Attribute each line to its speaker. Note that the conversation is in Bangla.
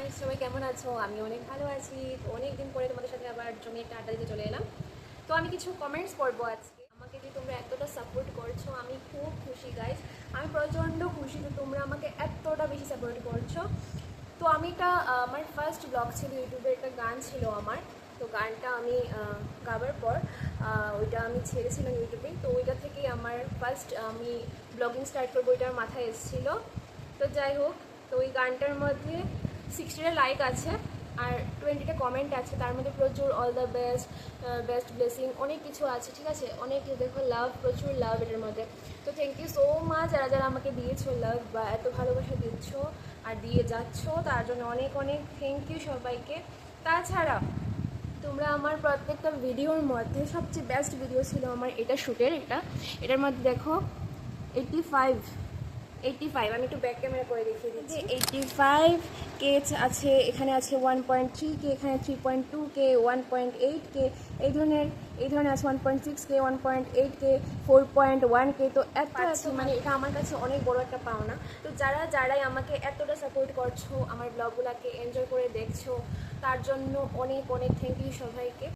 Speaker 1: গাইস, সবাই কেমন আছো? আমি অনেক ভালো আছি। তো অনেক দিন পরে তোমাদের সাথে আবার জমি একটা আড্ডা দিতে চলে এলাম। তো আমি কিছু কমেন্টস পড়বো আজকে। আমাকে যে তোমরা এতটা সাপোর্ট করছো, আমি খুব খুশি গাইস। আমি প্রচণ্ড খুশি যে তোমরা আমাকে এতটা বেশি সাপোর্ট করছো। তো আমি এটা আমার ফার্স্ট ব্লগ ছিল ইউটিউবে, একটা গান ছিল আমার। তো গানটা আমি গাবার পর ওইটা আমি ছেড়েছিলাম ইউটিউবে। তো ওইটা থেকেই আমার ফার্স্ট আমি ব্লগিং স্টার্ট করবো, ওইটার মাথায় এসেছিলো। তো যাই হোক, তো ওই গানটার মধ্যে 60টা লাইক আছে আর 20টা কমেন্ট আছে। তার মধ্যে প্রচুর all the best, best blessing, অনেক কিছু আছে, ঠিক আছে। অনেক দেখো লাভ, প্রচুর লাভ এটার মধ্যে। তো থ্যাংক ইউ সো মাচ যারা যারা আমাকে দিয়েছো লাভ বা এত ভালোবাসা দিচ্ছ আর দিয়ে যাচ্ছ, তার জন্য অনেক অনেক থ্যাংক ইউ সবাইকে। তাছাড়া তোমরা আমার প্রত্যেকটা ভিডিওর মধ্যে সবচেয়ে বেস্ট ভিডিও ছিল আমার এটা শ্যুটের, এটার মধ্যে দেখো 85 আমি একটু ব্যাক ক্যামেরা করে দেখিয়ে দিচ্ছি। 85K আছে, এখানে আছে 1.3K, এখানে 3.2K, 1.8K, এই ধরনের আছে 1.6K, 1.8K, 4.1K। তো এত মানে এটা আমার কাছে অনেক বড় একটা পাওনা। তো যারাই আমাকে এতটা সাপোর্ট করছো, আমার ব্লগগুলোকে এনজয় করে দেখছো, তার জন্য অনেক অনেক থ্যাংক ইউ সবাইকে।